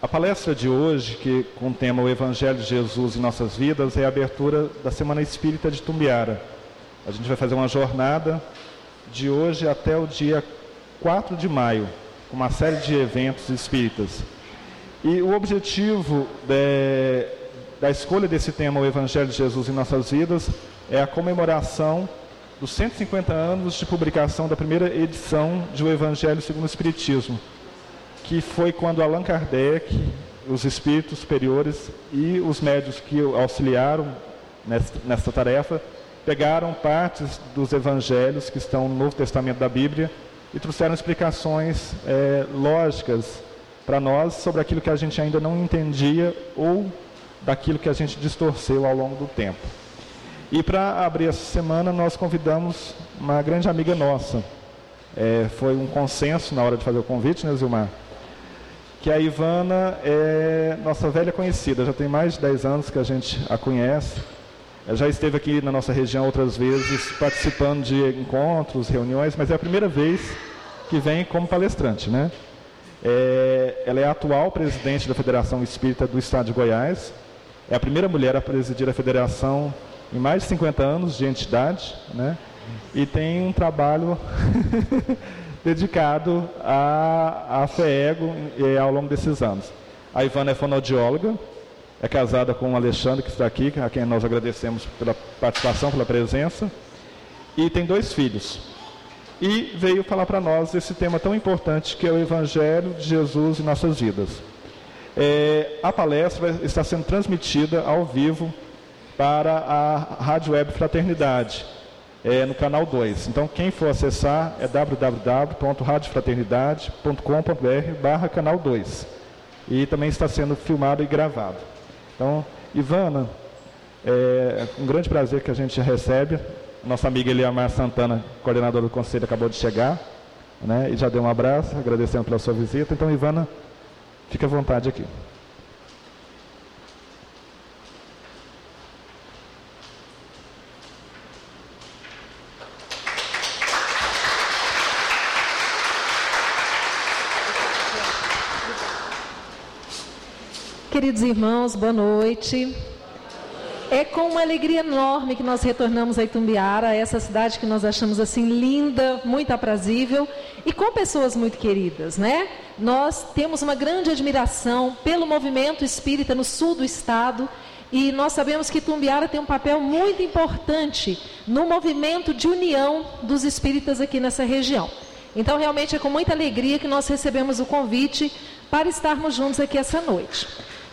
A palestra de hoje, que com o tema O Evangelho de Jesus em Nossas Vidas, é a abertura da Semana Espírita de Itumbiara. A gente vai fazer uma jornada de hoje até o dia 4 de maio, com uma série de eventos espíritas. E o objetivo da escolha desse tema, o Evangelho de Jesus em Nossas Vidas, é a comemoração dos 150 anos de publicação da primeira edição de O Evangelho segundo o Espiritismo, que foi quando Allan Kardec, os espíritos superiores e os médiuns que auxiliaram nessa tarefa, pegaram partes dos evangelhos que estão no Novo Testamento da Bíblia e trouxeram explicações lógicas para nós sobre aquilo que a gente ainda não entendia ou daquilo que a gente distorceu ao longo do tempo. E para abrir essa semana, nós convidamos uma grande amiga nossa. Foi um consenso na hora de fazer o convite, né, Zilmar? Que a Ivana é nossa velha conhecida, já tem mais de 10 anos que a gente a conhece. Ela já esteve aqui na nossa região outras vezes, participando de encontros, reuniões, mas é a primeira vez que vem como palestrante, né? Ela é a atual presidente da Federação Espírita do Estado de Goiás, é a primeira mulher a presidir a federação em mais de 50 anos de entidade, né? E tem um trabalho dedicado à FEEGO ao longo desses anos. A Ivana é fonoaudióloga, é casada com o Alexandre, que está aqui, a quem nós agradecemos pela participação, pela presença, e tem 2 filhos. E veio falar para nós esse tema tão importante que é o Evangelho de Jesus em nossas vidas. A palestra está sendo transmitida ao vivo para a Rádio Web Fraternidade, no canal 2. Então, quem for acessar é www.radiofraternidade.com.br/canal 2. E também está sendo filmado e gravado. Então, Ivana, é um grande prazer que a gente recebe. Nossa amiga Eliamar Santana, coordenadora do Conselho, acabou de chegar, né, e já deu um abraço, agradecendo pela sua visita. Então, Ivana, fique à vontade aqui. Queridos irmãos, boa noite. É com uma alegria enorme que nós retornamos a Itumbiara, essa cidade que nós achamos assim linda, muito aprazível e com pessoas muito queridas, né? Nós temos uma grande admiração pelo movimento espírita no sul do estado e nós sabemos que Itumbiara tem um papel muito importante no movimento de união dos espíritas aqui nessa região. Então, realmente é com muita alegria que nós recebemos o convite para estarmos juntos aqui essa noite.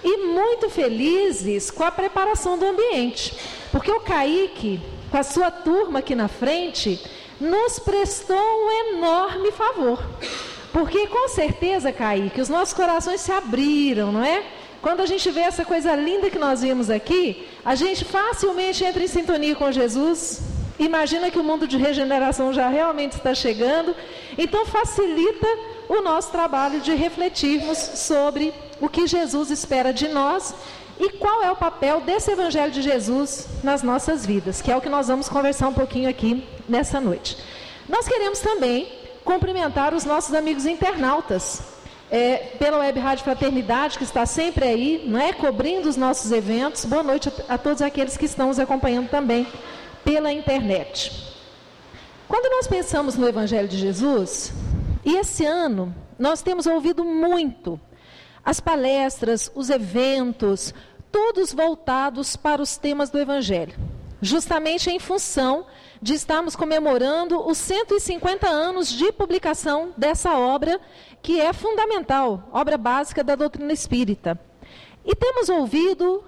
E muito felizes com a preparação do ambiente, porque o Kaique, com a sua turma aqui na frente, nos prestou um enorme favor. Porque com certeza, Kaique, os nossos corações se abriram, não é? Quando a gente vê essa coisa linda que nós vimos aqui, a gente facilmente entra em sintonia com Jesus, imagina que o mundo de regeneração já realmente está chegando, então facilita o nosso trabalho de refletirmos sobre o que Jesus espera de nós e qual é o papel desse Evangelho de Jesus nas nossas vidas, que é o que nós vamos conversar um pouquinho aqui nessa noite. Nós queremos também cumprimentar os nossos amigos internautas, pela Web Rádio Fraternidade, que está sempre aí, não é, cobrindo os nossos eventos. Boa noite a todos aqueles que estão nos acompanhando também pela internet. Quando nós pensamos no Evangelho de Jesus, e esse ano nós temos ouvido muito as palestras, os eventos, todos voltados para os temas do Evangelho, justamente em função de estarmos comemorando os 150 anos de publicação dessa obra, que é fundamental, obra básica da doutrina espírita. E temos ouvido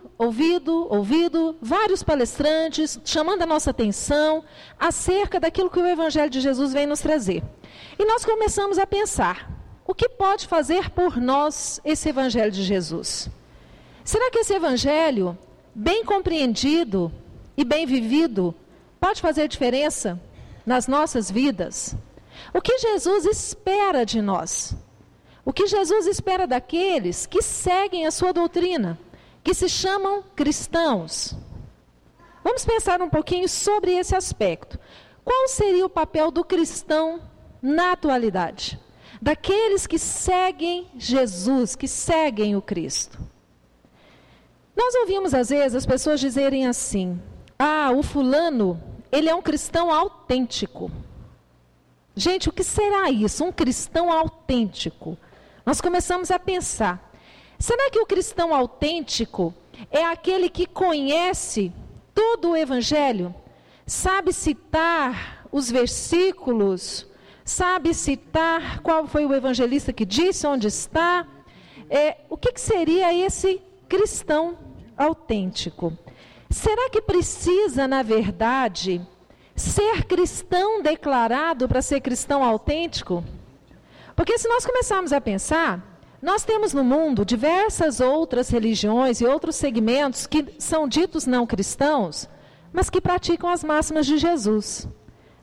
vários palestrantes chamando a nossa atenção acerca daquilo que o Evangelho de Jesus vem nos trazer. E nós começamos a pensar, o que pode fazer por nós esse Evangelho de Jesus? Será que esse Evangelho, bem compreendido e bem vivido, pode fazer diferença nas nossas vidas? O que Jesus espera de nós? O que Jesus espera daqueles que seguem a sua doutrina, que se chamam cristãos? Vamos pensar um pouquinho sobre esse aspecto. Qual seria o papel do cristão na atualidade? daqueles que seguem Jesus, que seguem o Cristo. Nós ouvimos às vezes as pessoas dizerem assim: o fulano, ele é um cristão autêntico. Gente, o que será isso? Um cristão autêntico? Nós começamos a pensar, será que o cristão autêntico é aquele que conhece todo o Evangelho, sabe citar os versículos, sabe citar qual foi o evangelista que disse, onde está? O que seria esse cristão autêntico? Será que precisa, na verdade, ser cristão declarado para ser cristão autêntico? Porque se nós começarmos a pensar, nós temos no mundo diversas outras religiões e outros segmentos que são ditos não cristãos, mas que praticam as máximas de Jesus.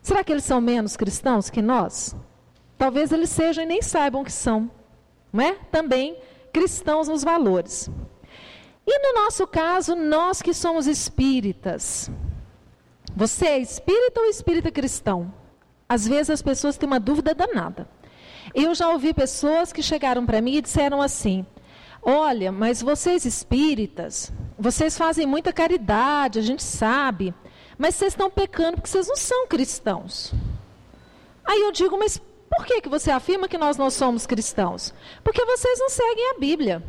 Será que eles são menos cristãos que nós? Talvez eles sejam e nem saibam que são, não é? Também cristãos nos valores. E no nosso caso, nós que somos espíritas, você é espírita ou espírita cristão? Às vezes as pessoas têm uma dúvida danada. Eu já ouvi pessoas que chegaram para mim e disseram assim: olha, mas vocês espíritas, vocês fazem muita caridade, a gente sabe, mas vocês estão pecando porque vocês não são cristãos. Aí eu digo, mas por que você afirma que nós não somos cristãos? Porque vocês não seguem a Bíblia.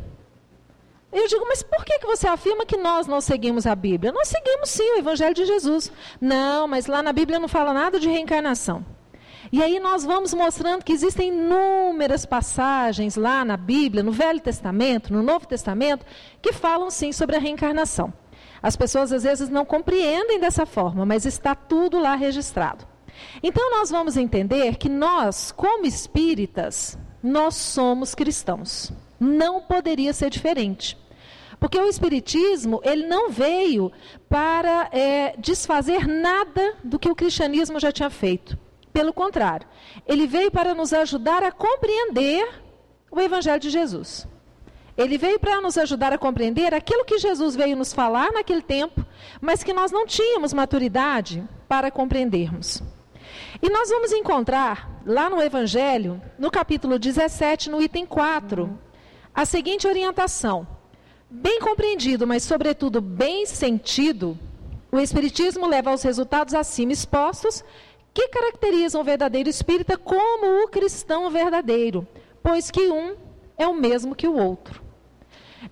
Eu digo, mas por que você afirma que nós não seguimos a Bíblia? Nós seguimos sim o Evangelho de Jesus. Não, mas lá na Bíblia não fala nada de reencarnação. E aí nós vamos mostrando que existem inúmeras passagens lá na Bíblia, no Velho Testamento, no Novo Testamento, que falam sim sobre a reencarnação. As pessoas às vezes não compreendem dessa forma, mas está tudo lá registrado. Então nós vamos entender que nós, como espíritas, nós somos cristãos. Não poderia ser diferente. Porque o Espiritismo, ele não veio para desfazer nada do que o cristianismo já tinha feito. Pelo contrário, ele veio para nos ajudar a compreender o Evangelho de Jesus. Ele veio para nos ajudar a compreender aquilo que Jesus veio nos falar naquele tempo, mas que nós não tínhamos maturidade para compreendermos. E nós vamos encontrar lá no Evangelho, no capítulo 17, no item 4, a seguinte orientação: bem compreendido, mas sobretudo bem sentido, o Espiritismo leva aos resultados acima expostos que caracterizam o verdadeiro espírita como o cristão verdadeiro, pois que um é o mesmo que o outro.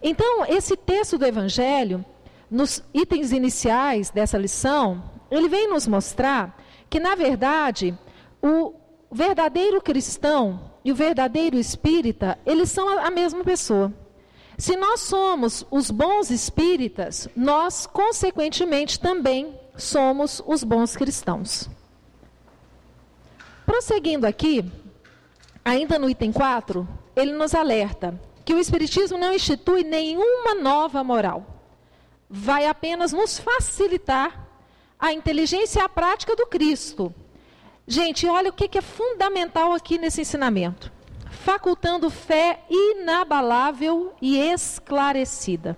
Então, esse texto do Evangelho, nos itens iniciais dessa lição, ele vem nos mostrar que, na verdade, o verdadeiro cristão e o verdadeiro espírita, eles são a mesma pessoa. Se nós somos os bons espíritas, nós, consequentemente, também somos os bons cristãos. Prosseguindo aqui, ainda no item 4, ele nos alerta que o Espiritismo não institui nenhuma nova moral. Vai apenas nos facilitar a inteligência e a prática do Cristo. Gente, olha o que é fundamental aqui nesse ensinamento. Facultando fé inabalável e esclarecida.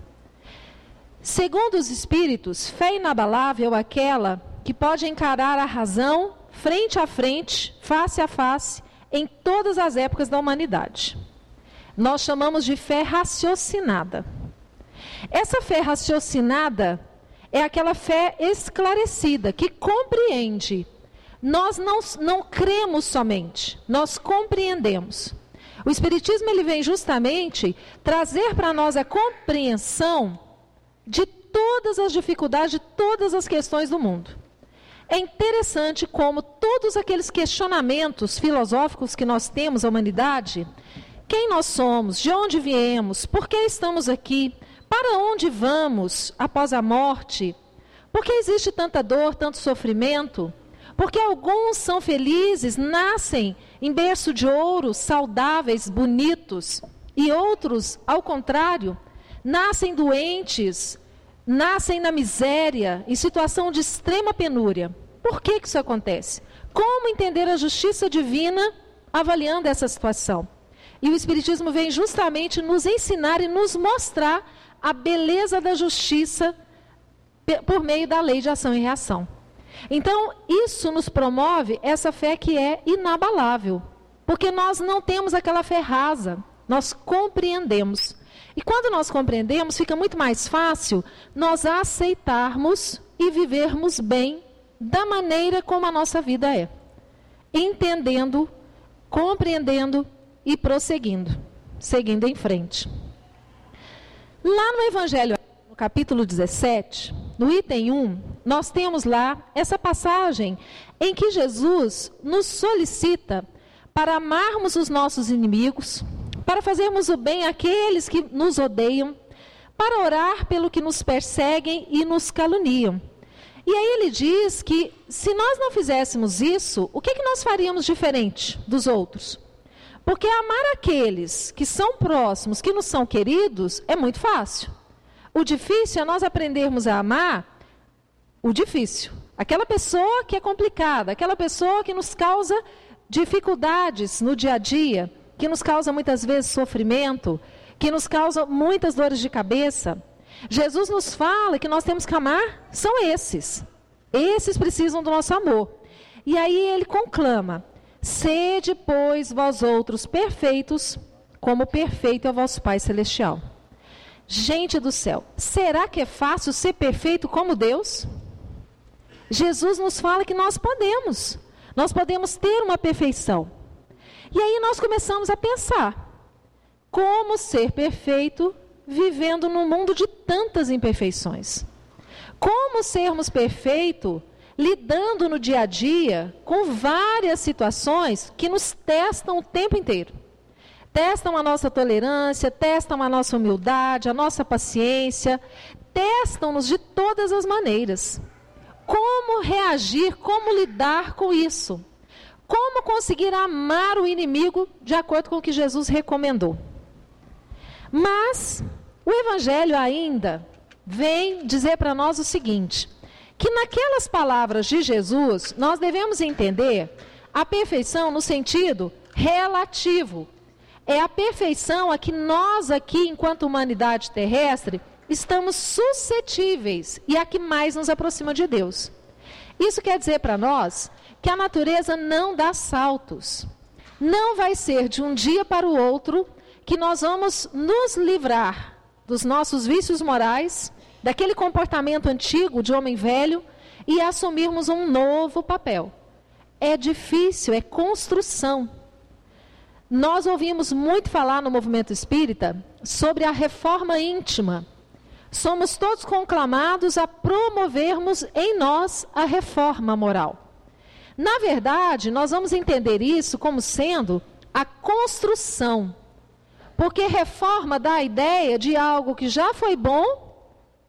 Segundo os Espíritos, fé inabalável é aquela que pode encarar a razão frente a frente, face a face, em todas as épocas da humanidade. Nós chamamos de fé raciocinada. Essa fé raciocinada é aquela fé esclarecida, que compreende. Nós não cremos somente, nós compreendemos. O Espiritismo ele vem justamente trazer para nós a compreensão de todas as dificuldades, de todas as questões do mundo. É interessante como todos aqueles questionamentos filosóficos que nós temos, a humanidade, quem nós somos, de onde viemos, por que estamos aqui, para onde vamos após a morte, por que existe tanta dor, tanto sofrimento, porque alguns são felizes, nascem em berço de ouro, saudáveis, bonitos, e outros, ao contrário, nascem doentes, nascem na miséria, em situação de extrema penúria. Por que isso acontece? Como entender a justiça divina avaliando essa situação? E o Espiritismo vem justamente nos ensinar e nos mostrar a beleza da justiça por meio da lei de ação e reação. Então, isso nos promove essa fé que é inabalável. Porque nós não temos aquela fé rasa, nós compreendemos. E quando nós compreendemos, fica muito mais fácil nós aceitarmos e vivermos bem da maneira como a nossa vida é. Entendendo, compreendendo e prosseguindo, seguindo em frente. Lá no Evangelho, no capítulo 17, no item 1, nós temos lá essa passagem em que Jesus nos solicita para amarmos os nossos inimigos, para fazermos o bem àqueles que nos odeiam, para orar pelo que nos perseguem e nos caluniam. E aí ele diz que se nós não fizéssemos isso, o que nós faríamos diferente dos outros? Porque amar aqueles que são próximos, que nos são queridos, é muito fácil. O difícil é nós aprendermos a amar o difícil. Aquela pessoa que é complicada, aquela pessoa que nos causa dificuldades no dia a dia, que nos causa muitas vezes sofrimento, que nos causa muitas dores de cabeça. Jesus nos fala que nós temos que amar, são esses. Esses precisam do nosso amor. E aí ele conclama: sede, pois, vós outros perfeitos, como perfeito é o vosso Pai Celestial. Gente do céu, será que é fácil ser perfeito como Deus? Jesus nos fala que nós podemos ter uma perfeição. E aí nós começamos a pensar, como ser perfeito vivendo num mundo de tantas imperfeições? Como sermos perfeitos lidando no dia a dia com várias situações que nos testam o tempo inteiro? Testam a nossa tolerância, testam a nossa humildade, a nossa paciência, testam-nos de todas as maneiras. Como reagir, como lidar com isso? Como conseguir amar o inimigo de acordo com o que Jesus recomendou? Mas o Evangelho ainda vem dizer para nós o seguinte, que naquelas palavras de Jesus, nós devemos entender a perfeição no sentido relativo. É a perfeição a que nós aqui, enquanto humanidade terrestre, estamos suscetíveis e a que mais nos aproxima de Deus. Isso quer dizer para nós que a natureza não dá saltos. Não vai ser de um dia para o outro que nós vamos nos livrar dos nossos vícios morais, daquele comportamento antigo de homem velho e assumirmos um novo papel. É difícil, é construção. Nós ouvimos muito falar no movimento espírita sobre a reforma íntima. Somos todos conclamados a promovermos em nós a reforma moral. Na verdade, nós vamos entender isso como sendo a construção. Porque reforma dá a ideia de algo que já foi bom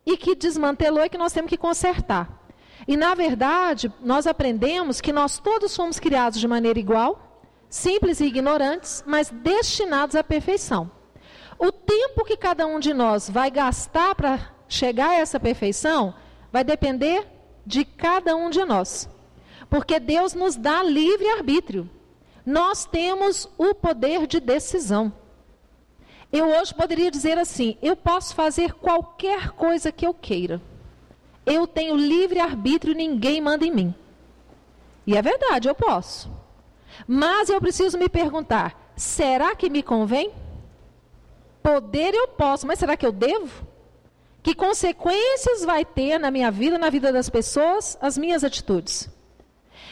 e que desmantelou e que nós temos que consertar. E na verdade, nós aprendemos que nós todos fomos criados de maneira igual, simples e ignorantes, mas destinados à perfeição. O tempo que cada um de nós vai gastar para chegar a essa perfeição vai depender de cada um de nós. Porque Deus nos dá livre-arbítrio. Nós temos o poder de decisão. Eu hoje poderia dizer assim, eu posso fazer qualquer coisa que eu queira. Eu tenho livre-arbítrio, ninguém manda em mim. E é verdade, eu posso. Mas eu preciso me perguntar, será que me convém? Poder eu posso, mas será que eu devo? Que consequências vai ter na minha vida, na vida das pessoas, as minhas atitudes?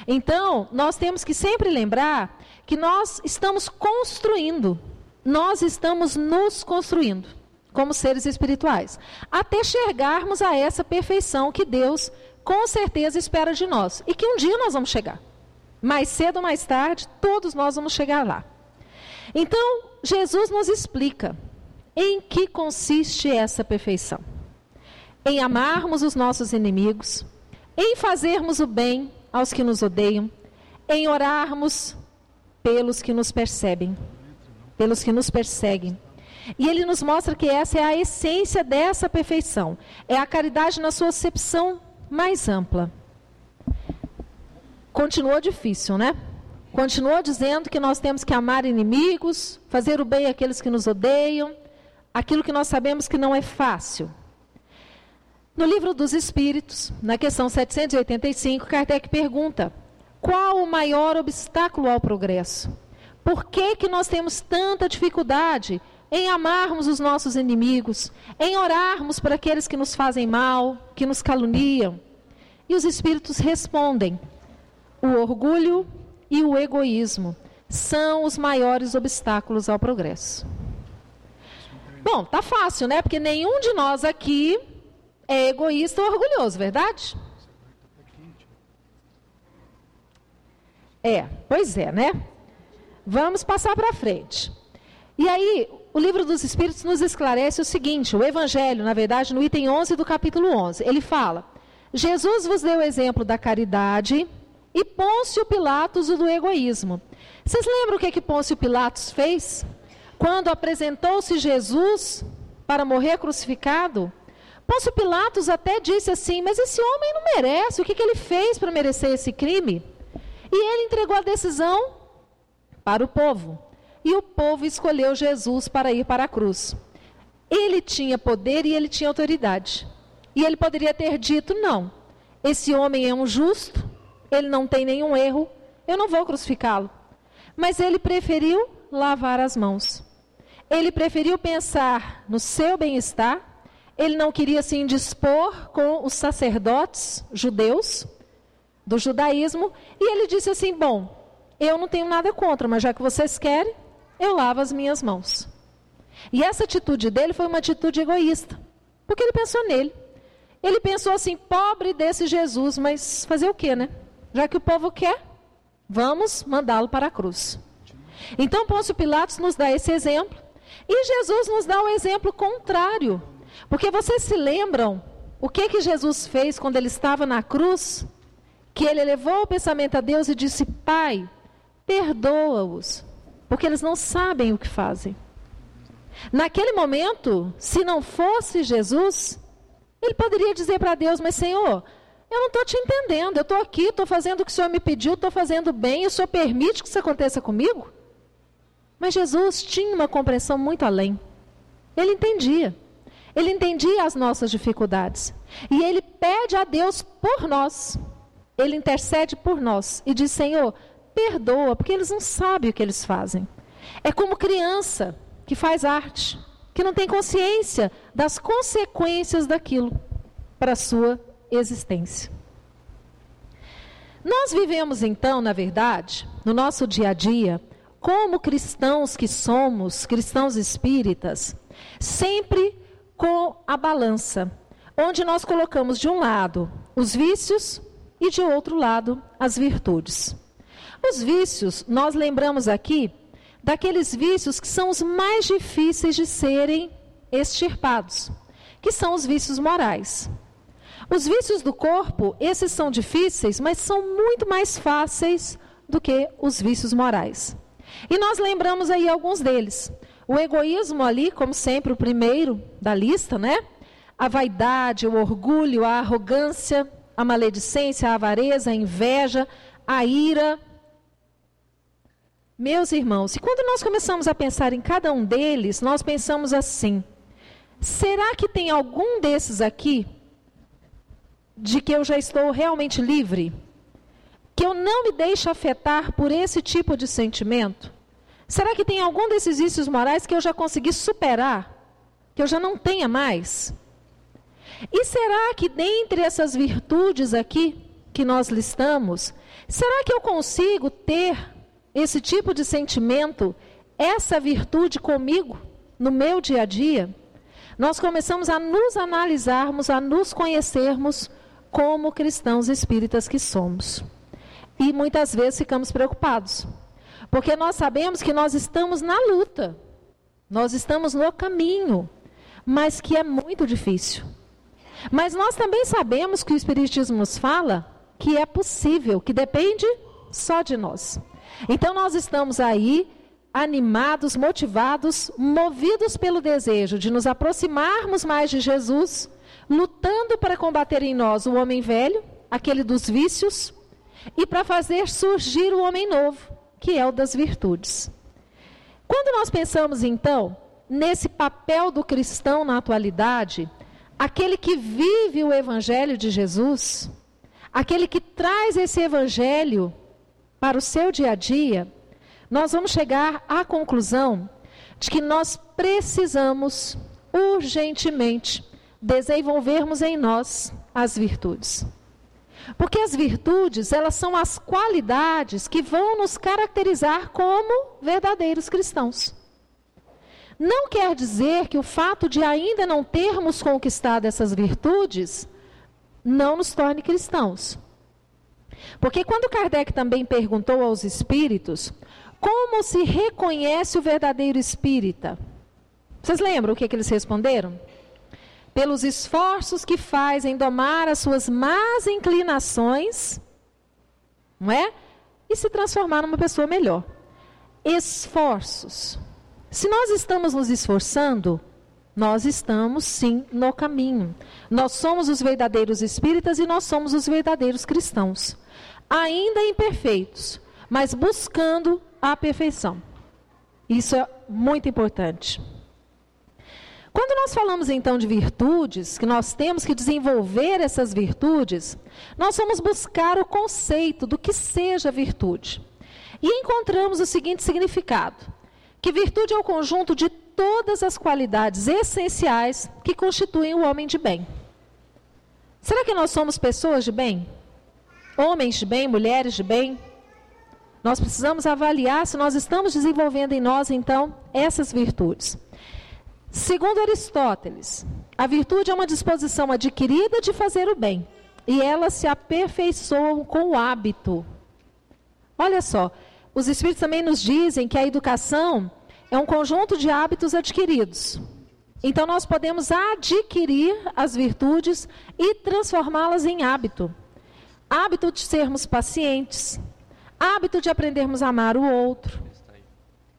Então, nós temos que sempre lembrar que nós estamos construindo, nós estamos nos construindo como seres espirituais, até chegarmos a essa perfeição que Deus com certeza espera de nós e que um dia nós vamos chegar. Mais cedo ou mais tarde, todos nós vamos chegar lá. Então, Jesus nos explica em que consiste essa perfeição. Em amarmos os nossos inimigos, em fazermos o bem aos que nos odeiam, em orarmos pelos que nos perseguem. E ele nos mostra que essa é a essência dessa perfeição. É a caridade na sua acepção mais ampla. Continuou difícil, né? Continuou dizendo que nós temos que amar inimigos, fazer o bem àqueles que nos odeiam, aquilo que nós sabemos que não é fácil. No Livro dos Espíritos, na questão 785, Kardec pergunta, qual o maior obstáculo ao progresso? Por que nós temos tanta dificuldade em amarmos os nossos inimigos, em orarmos por aqueles que nos fazem mal, que nos caluniam? E os Espíritos respondem: o orgulho e o egoísmo são os maiores obstáculos ao progresso. Bom, tá fácil, né? Porque nenhum de nós aqui é egoísta ou orgulhoso, verdade? Pois é, né? Vamos passar para frente. E aí, o Livro dos Espíritos nos esclarece o seguinte: o Evangelho, na verdade, no item 11 do capítulo 11, ele fala: Jesus vos deu o exemplo da caridade e Pôncio Pilatos o do egoísmo. Vocês lembram o que Pôncio Pilatos fez? Quando apresentou-se Jesus para morrer crucificado, Pôncio Pilatos até disse assim: mas esse homem não merece, o que ele fez para merecer esse crime? E ele entregou a decisão para o povo. E o povo escolheu Jesus para ir para a cruz. Ele tinha poder e ele tinha autoridade. E ele poderia ter dito: não, esse homem é um justo, ele não tem nenhum erro, eu não vou crucificá-lo. Mas ele preferiu lavar as mãos. Ele preferiu pensar no seu bem-estar. Ele não queria se indispor com os sacerdotes judeus, do judaísmo. E ele disse assim: bom, eu não tenho nada contra, mas já que vocês querem, eu lavo as minhas mãos. E essa atitude dele foi uma atitude egoísta, porque ele pensou nele. Ele pensou assim: pobre desse Jesus, mas fazer o quê, né? Já que o povo quer, vamos mandá-lo para a cruz. Então Pôncio Pilatos nos dá esse exemplo, e Jesus nos dá o exemplo contrário. Porque vocês se lembram o que Jesus fez quando ele estava na cruz? Que ele elevou o pensamento a Deus e disse: Pai, perdoa-os, porque eles não sabem o que fazem. Naquele momento, se não fosse Jesus, ele poderia dizer para Deus: mas Senhor, eu não estou te entendendo, eu estou aqui, estou fazendo o que o Senhor me pediu, estou fazendo bem, e o Senhor permite que isso aconteça comigo? Mas Jesus tinha uma compreensão muito além. Ele entendia as nossas dificuldades, e ele pede a Deus por nós, ele intercede por nós, e diz: Senhor, perdoa, porque eles não sabem o que eles fazem. É como criança que faz arte, que não tem consciência das consequências daquilo para a sua existência. Nós vivemos então, na verdade, no nosso dia a dia, como cristãos que somos, cristãos espíritas, sempre com a balança, onde nós colocamos de um lado os vícios e de outro lado as virtudes. Os vícios, nós lembramos aqui daqueles vícios que são os mais difíceis de serem extirpados, que são os vícios morais. Os vícios do corpo, esses são difíceis, mas são muito mais fáceis do que os vícios morais. E nós lembramos aí alguns deles. O egoísmo ali, como sempre, o primeiro da lista, né? A vaidade, o orgulho, a arrogância, a maledicência, a avareza, a inveja, a ira. Meus irmãos, e quando nós começamos a pensar em cada um deles, nós pensamos assim: será que tem algum desses aqui de que eu já estou realmente livre? Que eu não me deixo afetar por esse tipo de sentimento? Será que tem algum desses vícios morais que eu já consegui superar? Que eu já não tenha mais? E será que dentre essas virtudes aqui que nós listamos, será que eu consigo ter esse tipo de sentimento, essa virtude comigo, no meu dia a dia? Nós começamos a nos analisarmos, a nos conhecermos como cristãos espíritas que somos. E muitas vezes ficamos preocupados, porque nós sabemos que nós estamos na luta, nós estamos no caminho, mas que é muito difícil. Mas nós também sabemos que o Espiritismo nos fala que é possível, que depende só de nós. Então nós estamos aí animados, motivados, movidos pelo desejo de nos aproximarmos mais de Jesus, lutando para combater em nós o homem velho, aquele dos vícios, e para fazer surgir o homem novo, que é o das virtudes. Quando nós pensamos então nesse papel do cristão na atualidade, aquele que vive o Evangelho de Jesus, aquele que traz esse Evangelho para o seu dia a dia, nós vamos chegar à conclusão de que nós precisamos urgentemente desenvolvermos em nós as virtudes. Porque as virtudes, elas são as qualidades que vão nos caracterizar como verdadeiros cristãos. Não quer dizer que o fato de ainda não termos conquistado essas virtudes não nos torne cristãos. Porque quando Kardec também perguntou aos espíritos como se reconhece o verdadeiro espírita, vocês lembram o que eles responderam? Pelos esforços que faz em domar as suas más inclinações, não é? E se transformar numa pessoa melhor. Esforços. Se nós estamos nos esforçando, nós estamos sim no caminho. Nós somos os verdadeiros espíritas e nós somos os verdadeiros cristãos. Ainda imperfeitos, mas buscando a perfeição. Isso é muito importante. Quando nós falamos então de virtudes, que nós temos que desenvolver essas virtudes, nós vamos buscar o conceito do que seja virtude. E encontramos o seguinte significado, que virtude é o conjunto de todas as qualidades essenciais que constituem o homem de bem. Será que nós somos pessoas de bem? Homens de bem, mulheres de bem? Nós precisamos avaliar se nós estamos desenvolvendo em nós então essas virtudes. Segundo Aristóteles, a virtude é uma disposição adquirida de fazer o bem, e elas se aperfeiçoam com o hábito. Olha só, os espíritos também nos dizem que a educação é um conjunto de hábitos adquiridos. Então nós podemos adquirir as virtudes e transformá-las em hábito. Hábito de sermos pacientes, hábito de aprendermos a amar o outro,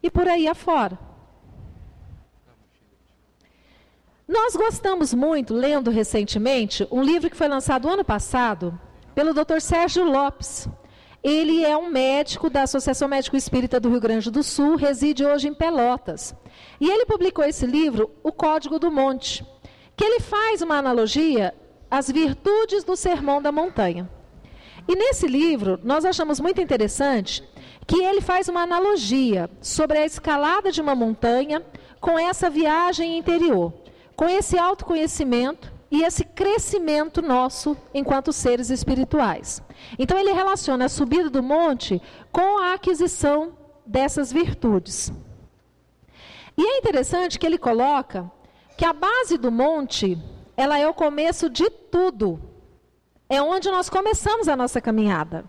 e por aí afora. Nós gostamos muito, lendo recentemente, um livro que foi lançado ano passado pelo Dr. Sérgio Lopes. Ele é um médico da Associação Médico Espírita do Rio Grande do Sul, reside hoje em Pelotas. E ele publicou esse livro, O Código do Monte, que ele faz uma analogia às virtudes do Sermão da Montanha. E nesse livro, nós achamos muito interessante que ele faz uma analogia sobre a escalada de uma montanha com essa viagem interior, com esse autoconhecimento e esse crescimento nosso enquanto seres espirituais. Então ele relaciona a subida do monte com a aquisição dessas virtudes. E é interessante que ele coloca que a base do monte, ela é o começo de tudo. É onde nós começamos a nossa caminhada.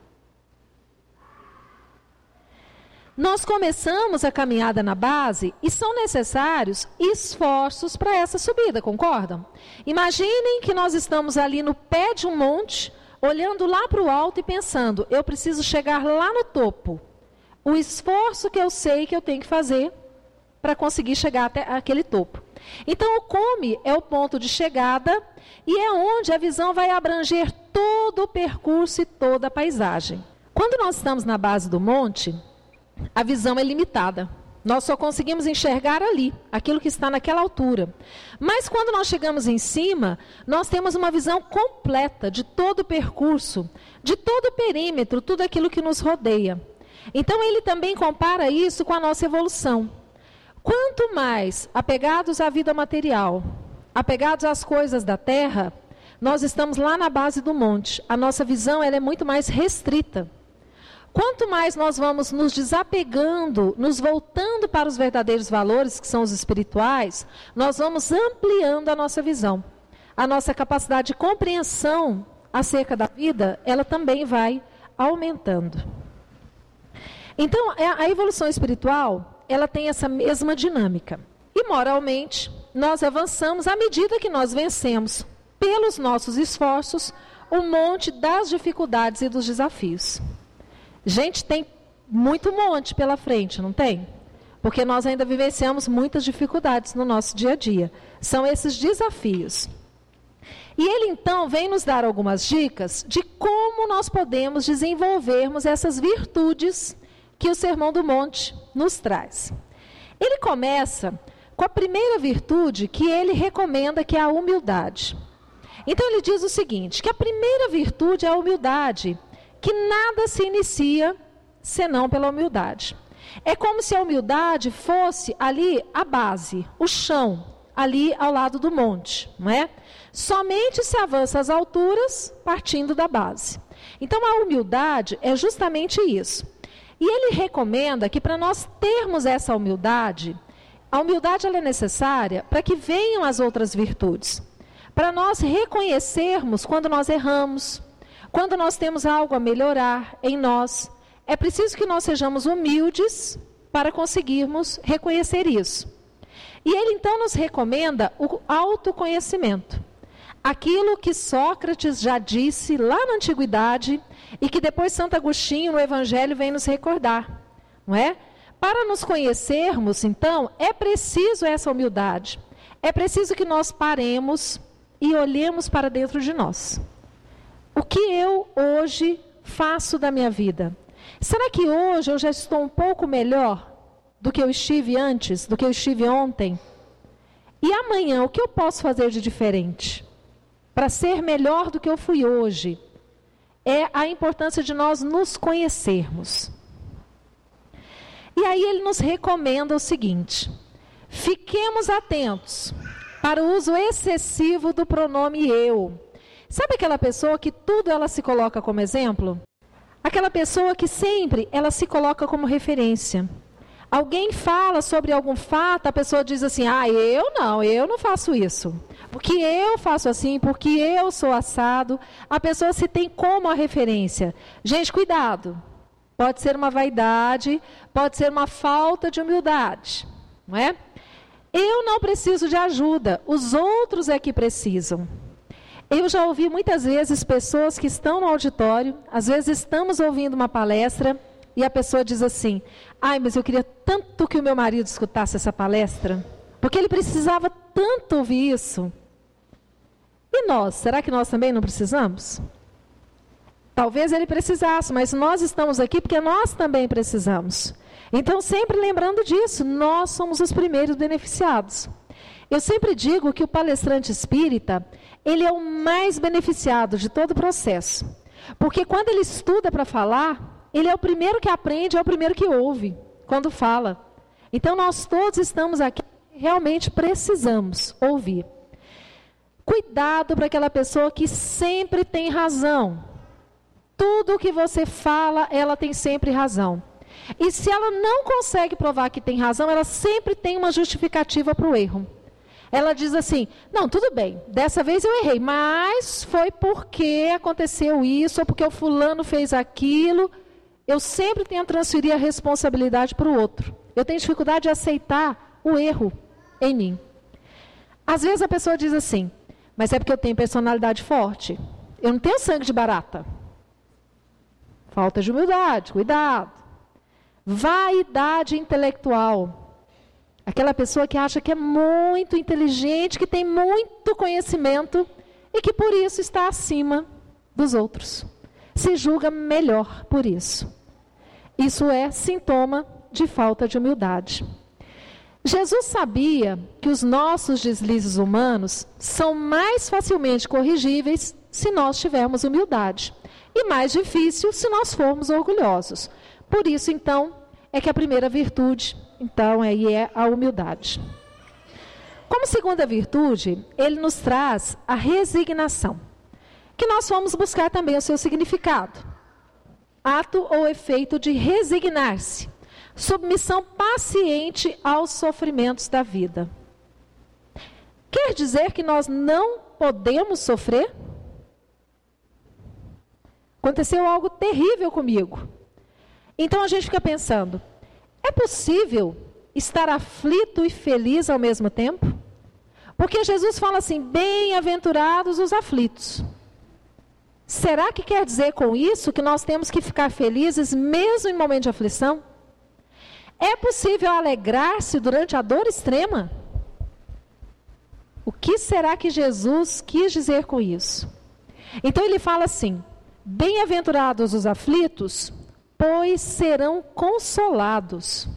Nós começamos a caminhada na base e são necessários esforços para essa subida, concordam? Imaginem que nós estamos ali no pé de um monte, olhando lá para o alto e pensando, eu preciso chegar lá no topo. O esforço que eu sei que eu tenho que fazer para conseguir chegar até aquele topo. Então o cume é o ponto de chegada e é onde a visão vai abranger todo o percurso e toda a paisagem. Quando nós estamos na base do monte, a visão é limitada. Nós só conseguimos enxergar ali, aquilo que está naquela altura. Mas quando nós chegamos em cima, nós temos uma visão completa de todo o percurso, de todo o perímetro, tudo aquilo que nos rodeia. Então ele também compara isso com a nossa evolução. Quanto mais apegados à vida material, apegados às coisas da terra, nós estamos lá na base do monte. A nossa visão ela é muito mais restrita. Quanto mais nós vamos nos desapegando, nos voltando para os verdadeiros valores, que são os espirituais, nós vamos ampliando a nossa visão. A nossa capacidade de compreensão acerca da vida, ela também vai aumentando. Então, a evolução espiritual, ela tem essa mesma dinâmica. E moralmente, nós avançamos à medida que nós vencemos, pelos nossos esforços, o monte das dificuldades e dos desafios. Gente, tem muito monte pela frente, não tem? Porque nós ainda vivenciamos muitas dificuldades no nosso dia a dia. São esses desafios. E ele então vem nos dar algumas dicas de como nós podemos desenvolvermos essas virtudes que o Sermão do Monte nos traz. Ele começa com a primeira virtude que ele recomenda, que é a humildade. Então ele diz o seguinte, que a primeira virtude é a humildade, que nada se inicia senão pela humildade. É como se a humildade fosse ali a base, o chão, ali ao lado do monte, não é? Somente se avança às alturas partindo da base. Então a humildade é justamente isso. E ele recomenda que para nós termos essa humildade, a humildade ela é necessária para que venham as outras virtudes. Para nós reconhecermos quando nós erramos, quando nós temos algo a melhorar em nós. É preciso que nós sejamos humildes para conseguirmos reconhecer isso. E ele então nos recomenda o autoconhecimento. Aquilo que Sócrates já disse lá na antiguidade e que depois Santo Agostinho no Evangelho vem nos recordar, não é? Para nos conhecermos, então, é preciso essa humildade. É preciso que nós paremos e olhemos para dentro de nós. O que eu hoje faço da minha vida? Será que hoje eu já estou um pouco melhor do que eu estive antes, do que eu estive ontem? E amanhã, o que eu posso fazer de diferente para ser melhor do que eu fui hoje? É a importância de nós nos conhecermos. E aí ele nos recomenda o seguinte: fiquemos atentos para o uso excessivo do pronome eu. Sabe aquela pessoa que tudo ela se coloca como exemplo? Aquela pessoa que sempre ela se coloca como referência. Alguém fala sobre algum fato, a pessoa diz assim, eu não faço isso. Porque eu faço assim, porque eu sou assado. A pessoa se tem como a referência. Gente, cuidado. Pode ser uma vaidade, pode ser uma falta de humildade, não é? Eu não preciso de ajuda, os outros é que precisam. Eu já ouvi muitas vezes pessoas que estão no auditório, às vezes estamos ouvindo uma palestra e a pessoa diz assim, mas eu queria tanto que o meu marido escutasse essa palestra, porque ele precisava tanto ouvir isso. E nós, será que nós também não precisamos? Talvez ele precisasse, mas nós estamos aqui porque nós também precisamos. Então, sempre lembrando disso, nós somos os primeiros beneficiados. Eu sempre digo que o palestrante espírita, ele é o mais beneficiado de todo o processo. Porque quando ele estuda para falar, ele é o primeiro que aprende, é o primeiro que ouve quando fala. Então, nós todos estamos aqui, realmente precisamos ouvir. Cuidado para aquela pessoa que sempre tem razão. Tudo o que você fala, ela tem sempre razão. E se ela não consegue provar que tem razão, ela sempre tem uma justificativa para o erro. Ela diz assim, não, tudo bem, dessa vez eu errei, mas foi porque aconteceu isso, ou porque o fulano fez aquilo. Eu sempre tenho a transferir a responsabilidade para o outro. Eu tenho dificuldade de aceitar o erro em mim. Às vezes a pessoa diz assim, mas é porque eu tenho personalidade forte. Eu não tenho sangue de barata. Falta de humildade, cuidado. Vaidade intelectual. Aquela pessoa que acha que é muito inteligente, que tem muito conhecimento e que por isso está acima dos outros. Se julga melhor por isso. Isso é sintoma de falta de humildade. Jesus sabia que os nossos deslizes humanos são mais facilmente corrigíveis se nós tivermos humildade. E mais difícil se nós formos orgulhosos. Por isso, então, é que a primeira virtude, então, aí é a humildade. Como segunda virtude, ele nos traz a resignação, que nós vamos buscar também o seu significado. Ato ou efeito de resignar-se, submissão paciente aos sofrimentos da vida. Quer dizer que nós não podemos sofrer? Aconteceu algo terrível comigo. Então a gente fica pensando, é possível estar aflito e feliz ao mesmo tempo? Porque Jesus fala assim, bem-aventurados os aflitos. Será que quer dizer com isso que nós temos que ficar felizes mesmo em momento de aflição? É possível alegrar-se durante a dor extrema? O que será que Jesus quis dizer com isso? Então ele fala assim, bem-aventurados os aflitos, pois serão consolados.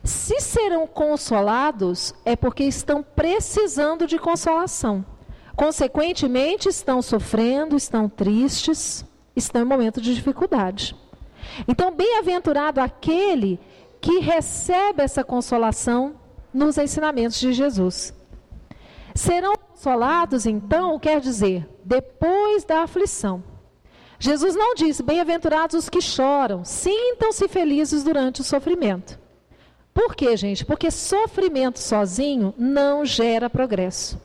Se serão consolados, é porque estão precisando de consolação. Consequentemente, estão sofrendo, estão tristes, estão em momento de dificuldade. Então, bem-aventurado aquele que recebe essa consolação nos ensinamentos de Jesus. Serão consolados, então, quer dizer, depois da aflição. Jesus não disse, bem-aventurados os que choram, sintam-se felizes durante o sofrimento. Por quê, gente? Porque sofrimento sozinho não gera progresso.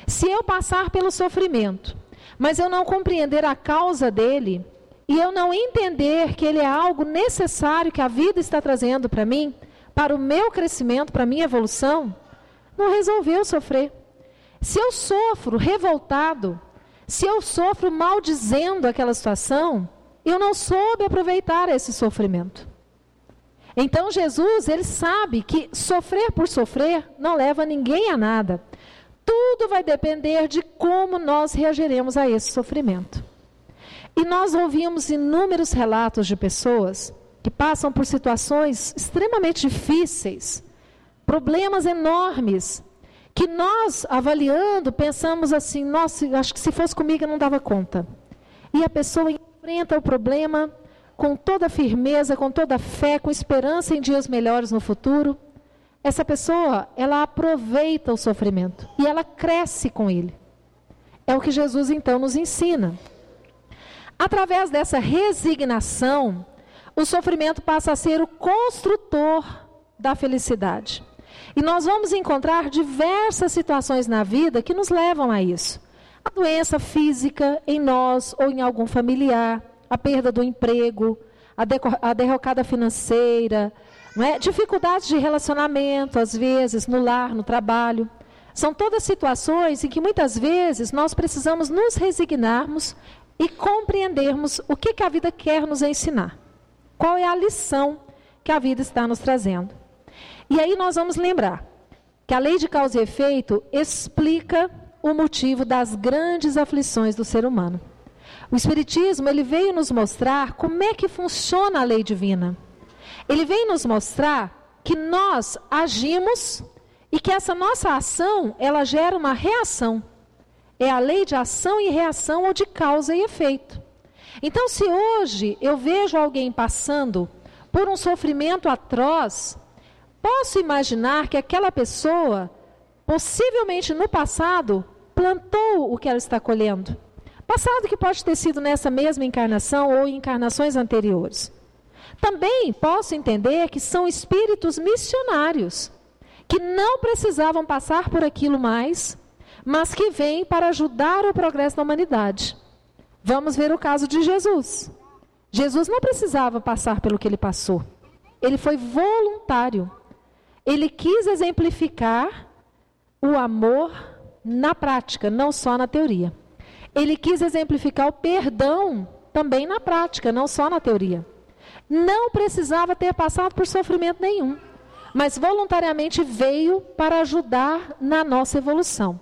Se eu passar pelo sofrimento, mas eu não compreender a causa dele, e eu não entender que ele é algo necessário que a vida está trazendo para mim, para o meu crescimento, para a minha evolução, não resolveu sofrer. Se eu sofro revoltado, se eu sofro maldizendo aquela situação, eu não soube aproveitar esse sofrimento. Então Jesus, ele sabe que sofrer por sofrer não leva ninguém a nada. Tudo vai depender de como nós reagiremos a esse sofrimento. E nós ouvimos inúmeros relatos de pessoas que passam por situações extremamente difíceis, problemas enormes, que nós, avaliando, pensamos assim, nossa, acho que se fosse comigo eu não dava conta. E a pessoa enfrenta o problema com toda firmeza, com toda fé, com esperança em dias melhores no futuro. Essa pessoa, ela aproveita o sofrimento e ela cresce com ele. É o que Jesus então nos ensina. Através dessa resignação, o sofrimento passa a ser o construtor da felicidade. E nós vamos encontrar diversas situações na vida que nos levam a isso. A doença física em nós ou em algum familiar, a perda do emprego, a derrocada financeira, não é? Dificuldades de relacionamento, às vezes, no lar, no trabalho. São todas situações em que muitas vezes nós precisamos nos resignarmos e compreendermos o que a vida quer nos ensinar. Qual é a lição que a vida está nos trazendo. E aí nós vamos lembrar que a lei de causa e efeito explica o motivo das grandes aflições do ser humano. O Espiritismo, ele veio nos mostrar como é que funciona a lei divina. Ele veio nos mostrar que nós agimos e que essa nossa ação, ela gera uma reação. É a lei de ação e reação ou de causa e efeito. Então, se hoje eu vejo alguém passando por um sofrimento atroz, posso imaginar que aquela pessoa, possivelmente no passado, plantou o que ela está colhendo. Passado que pode ter sido nessa mesma encarnação ou em encarnações anteriores. Também posso entender que são espíritos missionários, que não precisavam passar por aquilo mais, mas que vêm para ajudar o progresso da humanidade. Vamos ver o caso de Jesus. Jesus não precisava passar pelo que ele passou. Ele foi voluntário. Ele quis exemplificar o amor na prática, não só na teoria. Ele quis exemplificar o perdão também na prática, não só na teoria. Não precisava ter passado por sofrimento nenhum, mas voluntariamente veio para ajudar na nossa evolução.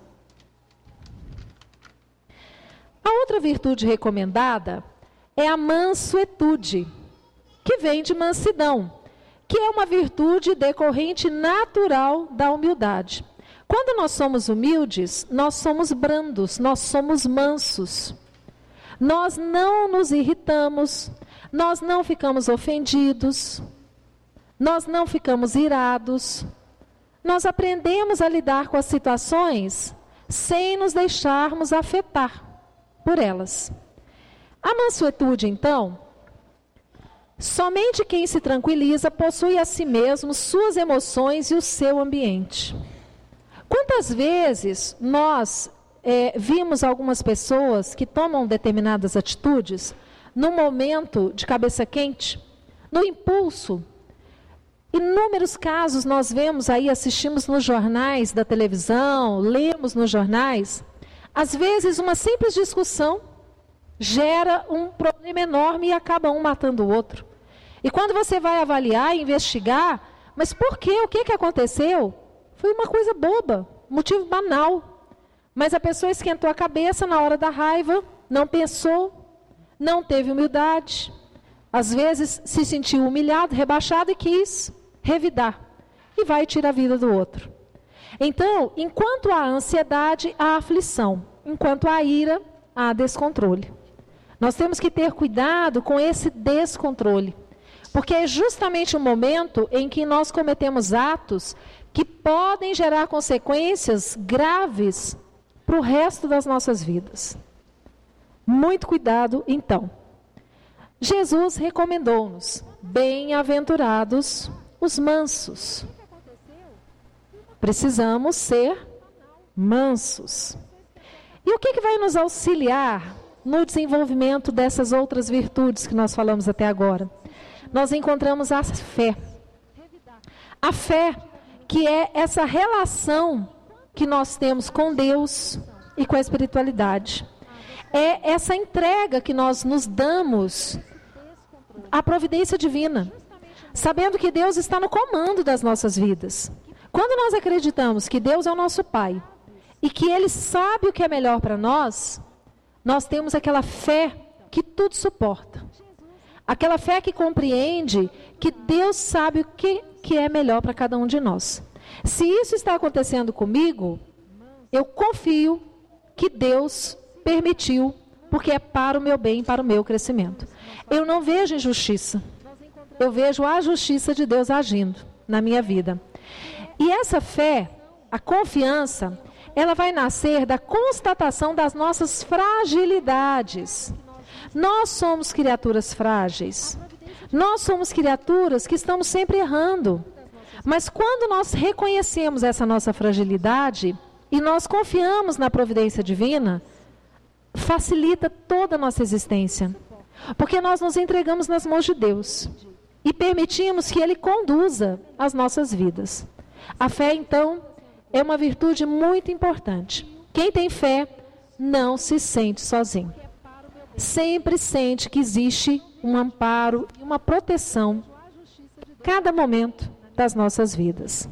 A outra virtude recomendada é a mansuetude, que vem de mansidão, que é uma virtude decorrente natural da humildade. Quando nós somos humildes, nós somos brandos, nós somos mansos. Nós não nos irritamos, nós não ficamos ofendidos, nós não ficamos irados. Nós aprendemos a lidar com as situações sem nos deixarmos afetar por elas. A mansuetude, então, somente quem se tranquiliza possui a si mesmo suas emoções e o seu ambiente. Quantas vezes nós vimos algumas pessoas que tomam determinadas atitudes no momento de cabeça quente, no impulso? Inúmeros casos nós vemos aí, assistimos nos jornais da televisão, lemos nos jornais. Às vezes uma simples discussão gera um problema enorme e acaba um matando o outro. E quando você vai avaliar e investigar, mas por quê? O que aconteceu? Foi uma coisa boba, motivo banal. Mas a pessoa esquentou a cabeça na hora da raiva, não pensou, não teve humildade. Às vezes se sentiu humilhado, rebaixado e quis revidar. E vai tirar a vida do outro. Então, enquanto há ansiedade, há aflição. Enquanto há ira, há descontrole. Nós temos que ter cuidado com esse descontrole. Porque é justamente o momento em que nós cometemos atos que podem gerar consequências graves para o resto das nossas vidas. Muito cuidado, então. Jesus recomendou-nos: bem-aventurados os mansos. Precisamos ser mansos. E o que vai nos auxiliar no desenvolvimento dessas outras virtudes que nós falamos até agora? Nós encontramos a fé. A fé, que é essa relação que nós temos com Deus e com a espiritualidade. É essa entrega que nós nos damos à providência divina, sabendo que Deus está no comando das nossas vidas. Quando nós acreditamos que Deus é o nosso Pai e que Ele sabe o que é melhor para nós, nós temos aquela fé que tudo suporta. Aquela fé que compreende que Deus sabe o que é melhor para cada um de nós. Se isso está acontecendo comigo, eu confio que Deus permitiu, porque é para o meu bem, para o meu crescimento. Eu não vejo injustiça. Eu vejo a justiça de Deus agindo na minha vida. E essa fé, a confiança, ela vai nascer da constatação das nossas fragilidades. Nós somos criaturas frágeis. Nós somos criaturas que estamos sempre errando. Mas quando nós reconhecemos essa nossa fragilidade e nós confiamos na providência divina, facilita toda a nossa existência. Porque nós nos entregamos nas mãos de Deus e permitimos que Ele conduza as nossas vidas. A fé, então, é uma virtude muito importante. Quem tem fé não se sente sozinho. Sempre sente que existe um amparo e uma proteção em cada momento das nossas vidas.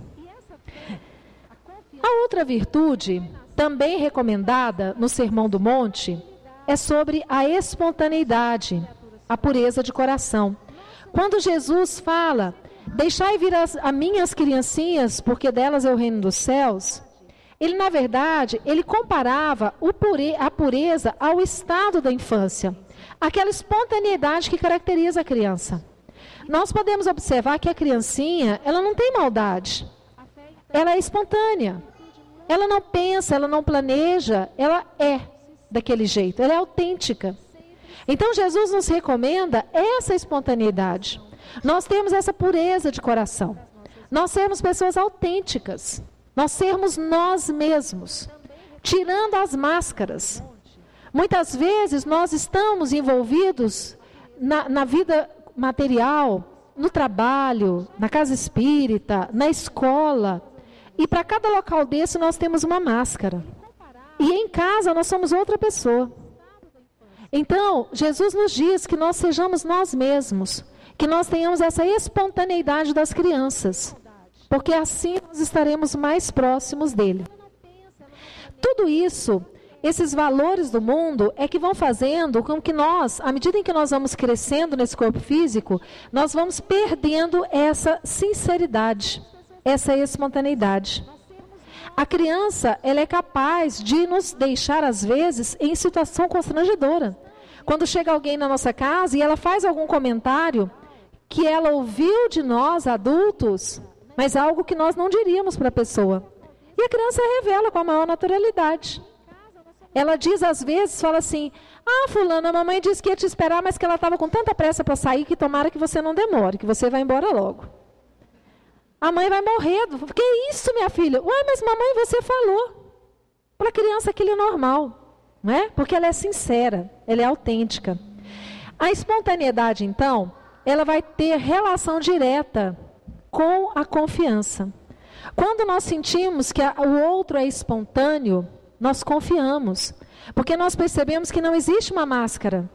A outra virtude, também recomendada no Sermão do Monte, é sobre a espontaneidade, a pureza de coração. Quando Jesus fala: deixai vir as minhas criancinhas, porque delas é o reino dos céus, ele, na verdade, ele comparava a pureza ao estado da infância, aquela espontaneidade que caracteriza a criança. Nós podemos observar que a criancinha, ela não tem maldade, ela é espontânea, ela não pensa, ela não planeja, ela é daquele jeito, ela é autêntica. Então Jesus nos recomenda essa espontaneidade. Nós temos essa pureza de coração. Nós sermos pessoas autênticas. Nós sermos nós mesmos, tirando as máscaras. Muitas vezes nós estamos envolvidos na vida material, no trabalho, na casa espírita, na escola. E para cada local desse nós temos uma máscara. E em casa nós somos outra pessoa. Então, Jesus nos diz que nós sejamos nós mesmos, que nós tenhamos essa espontaneidade das crianças, porque assim nós estaremos mais próximos dele. Tudo isso, esses valores do mundo, é que vão fazendo com que nós, à medida em que nós vamos crescendo nesse corpo físico, nós vamos perdendo essa sinceridade, essa espontaneidade. A criança, ela é capaz de nos deixar, às vezes, em situação constrangedora. Quando chega alguém na nossa casa e ela faz algum comentário que ela ouviu de nós, adultos, mas algo que nós não diríamos para a pessoa. E a criança revela com a maior naturalidade. Ela diz, às vezes, fala assim: ah, fulana, a mamãe disse que ia te esperar, mas que ela estava com tanta pressa para sair que tomara que você não demore, que você vai embora logo. A mãe vai morrer. Que isso, minha filha? Ué, mas mamãe, você falou. Para a criança aquilo é normal, não é? Porque ela é sincera, ela é autêntica. A espontaneidade, então, ela vai ter relação direta com a confiança. Quando nós sentimos que o outro é espontâneo, nós confiamos. Porque nós percebemos que não existe uma máscara.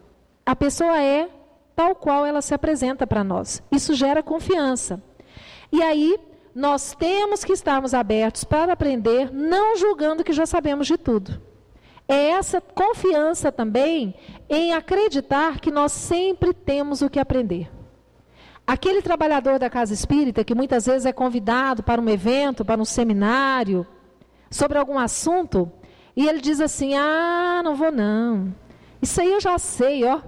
A pessoa é tal qual ela se apresenta para nós. Isso gera confiança. E aí, nós temos que estarmos abertos para aprender, não julgando que já sabemos de tudo. É essa confiança também em acreditar que nós sempre temos o que aprender. Aquele trabalhador da casa espírita que muitas vezes é convidado para um evento, para um seminário, sobre algum assunto, e ele diz assim: ah, não vou não. Isso aí eu já sei, ó.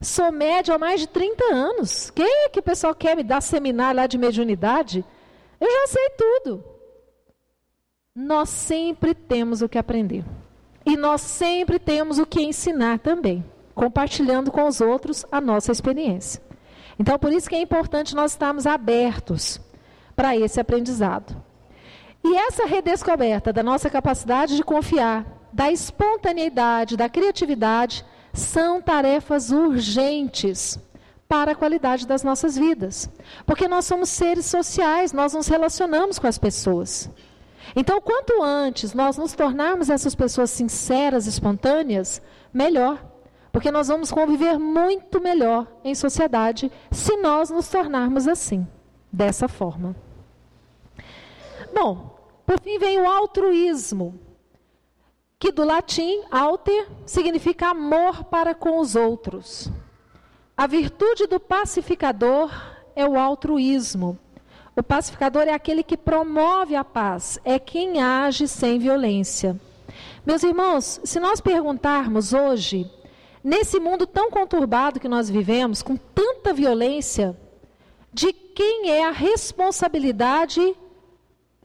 Sou média há mais de 30 anos. Quem é que o pessoal quer me dar seminário lá de mediunidade? Eu já sei tudo. Nós sempre temos o que aprender. E nós sempre temos o que ensinar também, compartilhando com os outros a nossa experiência. Então, por isso que é importante nós estarmos abertos para esse aprendizado. E essa redescoberta da nossa capacidade de confiar, da espontaneidade, da criatividade, são tarefas urgentes para a qualidade das nossas vidas. Porque nós somos seres sociais, nós nos relacionamos com as pessoas. Então, quanto antes nós nos tornarmos essas pessoas sinceras, espontâneas, melhor. Porque nós vamos conviver muito melhor em sociedade se nós nos tornarmos assim, dessa forma. Bom, por fim vem o altruísmo, que do latim, alter, significa amor para com os outros. A virtude do pacificador é o altruísmo. O pacificador é aquele que promove a paz, é quem age sem violência. Meus irmãos, se nós perguntarmos hoje, nesse mundo tão conturbado que nós vivemos, com tanta violência, de quem é a responsabilidade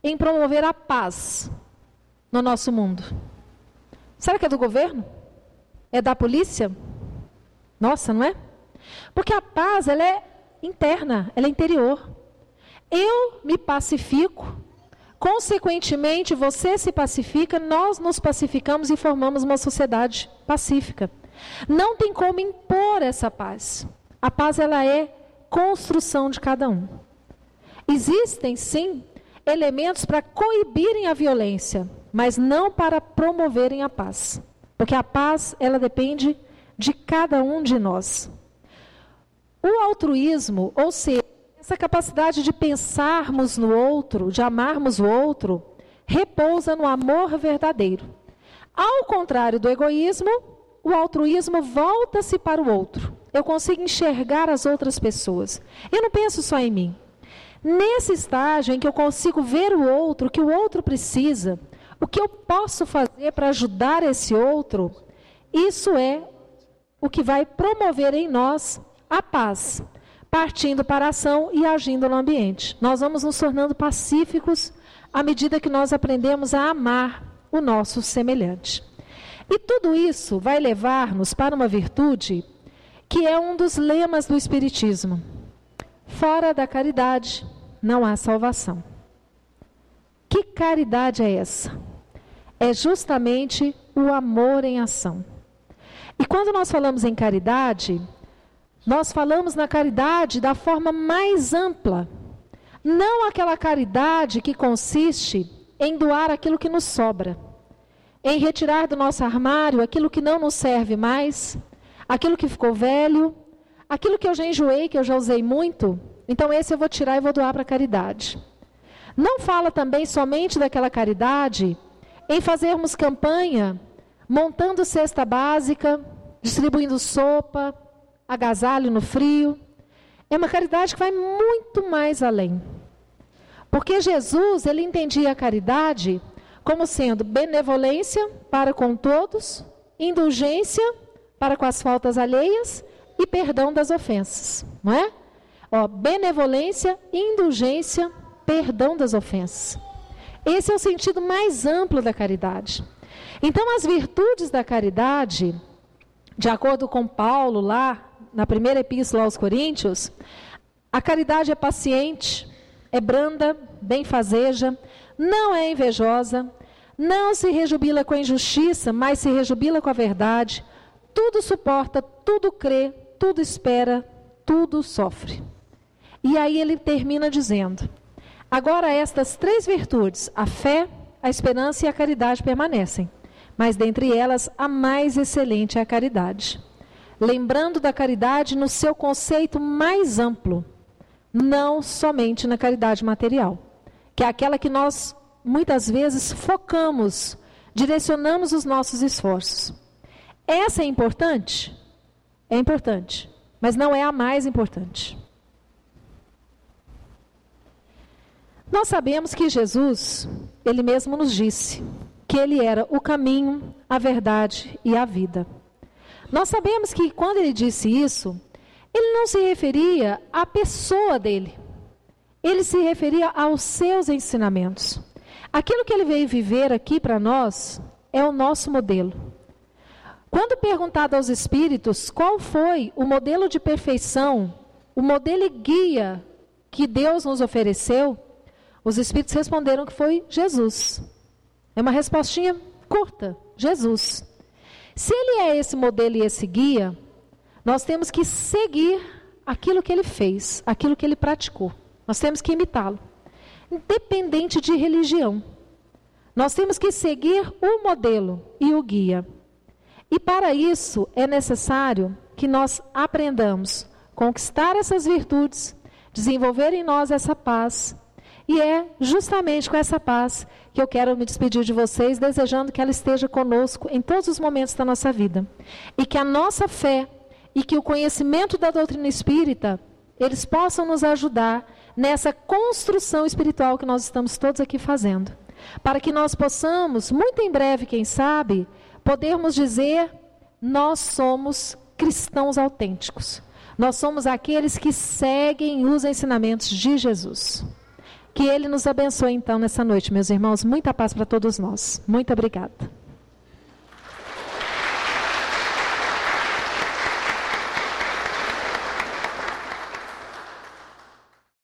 em promover a paz no nosso mundo? Será que é do governo? É da polícia? Nossa, não é? Porque a paz, ela é interna, ela é interior. Eu me pacifico, consequentemente você se pacifica, nós nos pacificamos e formamos uma sociedade pacífica. Não tem como impor essa paz. A paz, ela é construção de cada um. Existem, sim, elementos para coibirem a violência, mas não para promoverem a paz. Porque a paz, ela depende de cada um de nós. O altruísmo, ou seja, essa capacidade de pensarmos no outro, de amarmos o outro, repousa no amor verdadeiro. Ao contrário do egoísmo, o altruísmo volta-se para o outro. Eu consigo enxergar as outras pessoas. Eu não penso só em mim. Nesse estágio em que eu consigo ver o outro, o que o outro precisa, o que eu posso fazer para ajudar esse outro, isso é o que vai promover em nós a paz, partindo para a ação e agindo no ambiente. Nós vamos nos tornando pacíficos à medida que nós aprendemos a amar o nosso semelhante. E tudo isso vai levar-nos para uma virtude que é um dos lemas do Espiritismo. Fora da caridade não há salvação. Que caridade é essa? É justamente o amor em ação. E quando nós falamos em caridade, nós falamos na caridade da forma mais ampla. Não aquela caridade que consiste em doar aquilo que nos sobra, em retirar do nosso armário aquilo que não nos serve mais, aquilo que ficou velho, aquilo que eu já enjoei, que eu já usei muito, então esse eu vou tirar e vou doar para a caridade. Não fala também somente daquela caridade em fazermos campanha, montando cesta básica, distribuindo sopa, agasalho no frio. É uma caridade que vai muito mais além. Porque Jesus, ele entendia a caridade como sendo benevolência para com todos, indulgência para com as faltas alheias e perdão das ofensas, não é? Benevolência, indulgência, perdão das ofensas. Esse é o sentido mais amplo da caridade. Então, as virtudes da caridade, de acordo com Paulo lá, na primeira epístola aos Coríntios, a caridade é paciente, é branda, benfazeja, não é invejosa, não se rejubila com a injustiça, mas se rejubila com a verdade, tudo suporta, tudo crê, tudo espera, tudo sofre. E aí ele termina dizendo: agora estas três virtudes, a fé, a esperança e a caridade permanecem, mas dentre elas a mais excelente é a caridade. Lembrando da caridade no seu conceito mais amplo, não somente na caridade material, que é aquela que nós muitas vezes focamos, direcionamos os nossos esforços. Essa é importante? É importante, mas não é a mais importante. Nós sabemos que Jesus, ele mesmo nos disse que ele era o caminho, a verdade e a vida. Nós sabemos que quando ele disse isso, ele não se referia à pessoa dele. Ele se referia aos seus ensinamentos. Aquilo que ele veio viver aqui para nós é o nosso modelo. Quando perguntado aos espíritos qual foi o modelo de perfeição, o modelo e guia que Deus nos ofereceu, os espíritos responderam que foi Jesus. É uma respostinha curta, Jesus. Se ele é esse modelo e esse guia, nós temos que seguir aquilo que ele fez, aquilo que ele praticou. Nós temos que imitá-lo, independente de religião. Nós temos que seguir o modelo e o guia. E para isso é necessário que nós aprendamos a conquistar essas virtudes, desenvolver em nós essa paz. E é justamente com essa paz que eu quero me despedir de vocês, desejando que ela esteja conosco em todos os momentos da nossa vida. E que a nossa fé e que o conhecimento da doutrina espírita, eles possam nos ajudar nessa construção espiritual que nós estamos todos aqui fazendo. Para que nós possamos, muito em breve, quem sabe, podermos dizer, nós somos cristãos autênticos. Nós somos aqueles que seguem os ensinamentos de Jesus. Que Ele nos abençoe então nessa noite, meus irmãos. Muita paz para todos nós. Muito obrigada.